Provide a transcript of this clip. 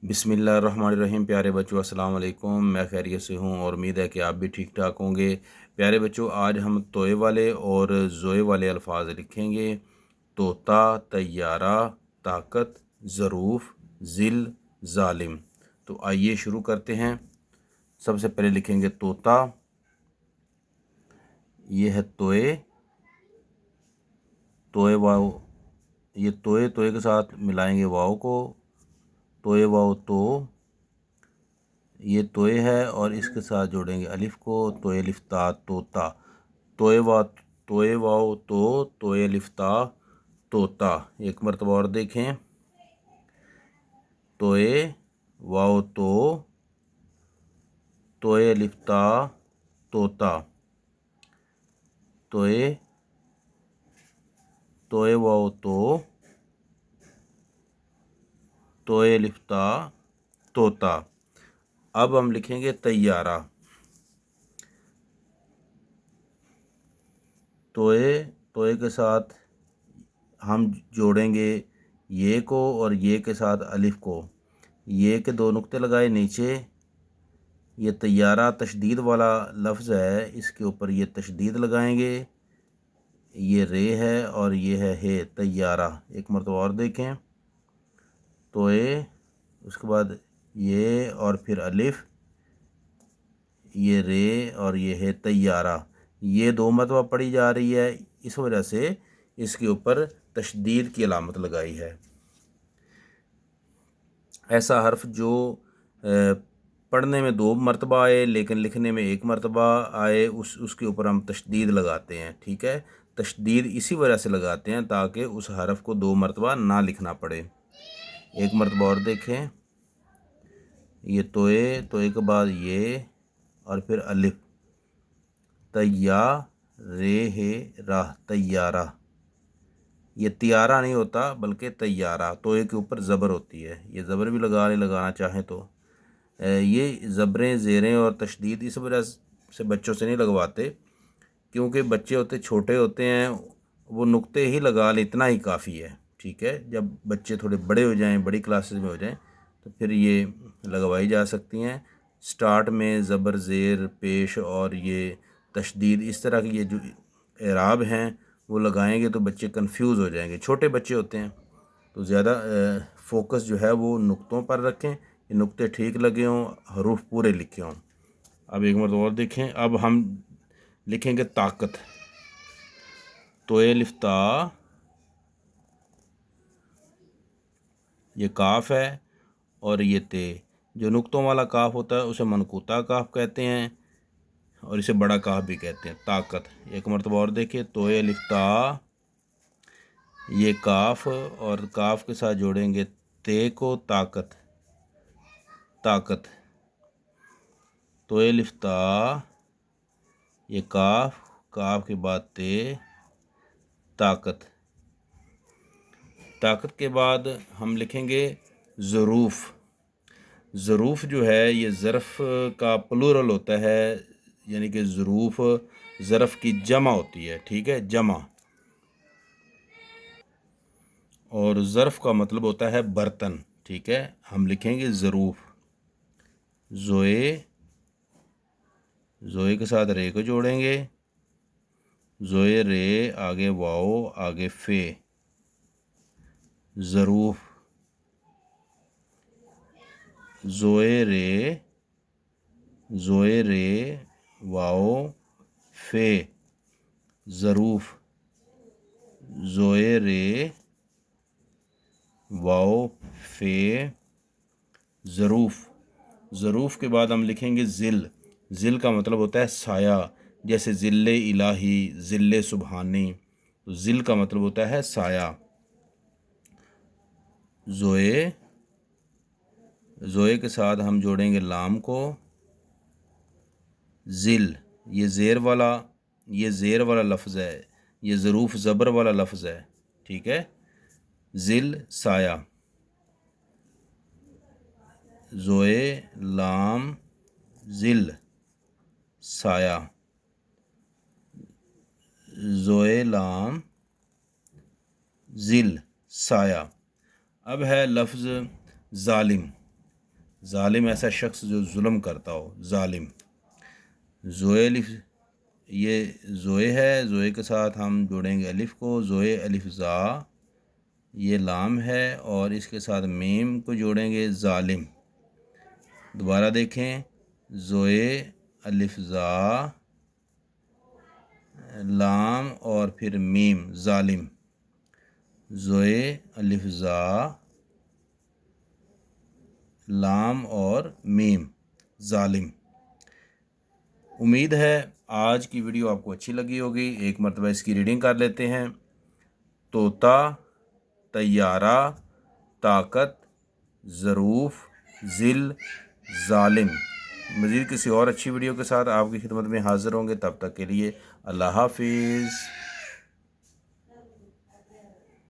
बिस्मिल्लाहिर्रहमानिर्रहीम। प्यारे बच्चों, अस्सलाम वालेकुम। मैं खैरियत से हूँ और उम्मीद है कि आप भी ठीक ठाक होंगे। प्यारे बच्चों, आज हम तोए वाले और ज़ोए वाले अल्फाज लिखेंगे। तोता, तैयारा, ताकत, ज़रूफ़, ज़िल, ज़ालिम। तो आइए शुरू करते हैं। सबसे पहले लिखेंगे तोता। ये है तोए, तोए वाव। ये तोए तोए के साथ मिलाएंगे वाव को। तोए वाव तो। ये तोए है और इसके साथ जोड़ेंगे अलिफ को। तोए लिफ्ता तोता। तोए वाव तो। तोए लिफ्ता तोता। एक मरतबा और देखें। तोए वाव तो। तोए लिफ्ता तोता। तोए वाव तो। तोए लिफ्ता तोता। अब हम लिखेंगे तैयारा। तोए तोए के साथ हम जोड़ेंगे ये को और ये के साथ अलिफ को। ये के दो नुक्ते लगाए नीचे। ये तैयारा तशदीद वाला लफ्ज़ है, इसके ऊपर ये तशदीद लगाएंगे। ये रे है और ये है हे, तैयारा। एक मरतबा और देखें। तोए, उसके बाद ये और फिर अलिफ, ये रे और ये है तैयारा। ये दो मरतबा पढ़ी जा रही है, इस वजह से इसके ऊपर तशदीद की अलामत लगाई है। ऐसा हर्फ जो पढ़ने में दो मरतबा आए लेकिन लिखने में एक मरतबा आए, उसके ऊपर हम तशदीद लगाते हैं। ठीक है, तशदीद इसी वजह से लगाते हैं ताकि उस हर्फ को दो मरतबा ना लिखना पड़े। एक मरतबा और देखें। ये तोए, तोए के बाद ये और फिर अलिफ। तैया रे हे राह, तैयारा। ये तियारा नहीं होता बल्कि तैयारा। तोए के ऊपर ज़बर होती है, ये ज़बर भी लगाना चाहें तो। ये ज़बरें, ज़ेरें और तशदीद इस वजह से बच्चों से नहीं लगवाते क्योंकि बच्चे होते छोटे होते हैं, वो नुक्ते ही लगा लें, इतना ही काफ़ी है। ठीक है, जब बच्चे थोड़े बड़े हो जाएं, बड़ी क्लासेस में हो जाएं, तो फिर ये लगवाई जा सकती हैं। स्टार्ट में ज़बर, ज़ेर, पेश और ये तशदीद, इस तरह की ये जो एराब हैं वो लगाएंगे तो बच्चे कंफ्यूज हो जाएंगे। छोटे बच्चे होते हैं तो ज़्यादा फोकस जो है वो नुक्तों पर रखें, ये नुक्ते ठीक लगे हों, हरूफ पूरे लिखे हों। अब एक मरतबा और देखें। अब हम लिखेंगे ताकत। तोए लिफ्ता, ये काफ है और ये ते। जो नुक्तों वाला काफ होता है उसे मनकूता काफ कहते हैं और इसे बड़ा काफ भी कहते हैं। ताकत। एक मरतबा और देखिए। तोए लिफ्ता, ये काफ और काफ के साथ जोड़ेंगे ते को, ताकत, ताकत। तोए लिफ्ता, ये काफ, काफ के बाद ते, ताकत। ताकत के बाद हम लिखेंगे ज़रूफ़। ज़रूफ़ जो है ये ज़रफ़ का प्लूरल होता है, यानी कि ज़रूफ़ ज़रफ़ की जमा होती है। ठीक है, जमा। और ज़रफ़ का मतलब होता है बर्तन। ठीक है, हम लिखेंगे ज़रूफ़। ज़ोए, ज़ोए के साथ रे को जोड़ेंगे। ज़ोए रे, आगे वाओ, आगे फ़े, ज़रूफ़। ज़ोए रे, ज़ोए रे, वाओ, फ़े, ज़रूफ़। ज़ोए रे, वाओ, फ़े, ज़रूफ़। ज़रूफ़ के बाद हम लिखेंगे ज़िल। ज़िल का मतलब होता है साया, जैसे ज़िल्ले इलाही, ज़िल्ले सुबहानी। तो ज़िल का मतलब होता है साया। ज़ोए, ज़ोए के साथ हम जोड़ेंगे लाम को। ज़िल, ये ज़ेर वाला लफ्ज़ है, ये ज़रूफ़ ज़बर वाला लफ्ज़ है। ठीक है, ज़िल साया। ज़ोए लाम ज़िल, साया। ज़ोए लाम ज़िल, साया। अब है लफ्ज़ ज़ालिम। ظالم ایسا شخص جو ظلم کرتا ہو، ظالم۔ زوئے الف، یہ زوئے ہے، زوئے کے ساتھ ہم جوڑیں گے الف کو، زوئے الف زا، یہ لام ہے، اور اس کے ساتھ میم کو جوڑیں گے ظالم۔ دوبارہ دیکھیں، زوئے الف زا لام اور پھر میم، ظالم، زوئے الف زا لام اور میم، ظالم۔ امید ہے آج کی ویڈیو آپ کو اچھی لگی ہوگی۔ ایک مرتبہ اس کی ریڈنگ کر لیتے ہیں۔ طوطا، طیارہ، طاقت، ظروف، ذل، ظالم۔ مزید کسی اور اچھی ویڈیو کے ساتھ آپ کی خدمت میں حاضر ہوں گے، تب تک کے لیے اللہ حافظ۔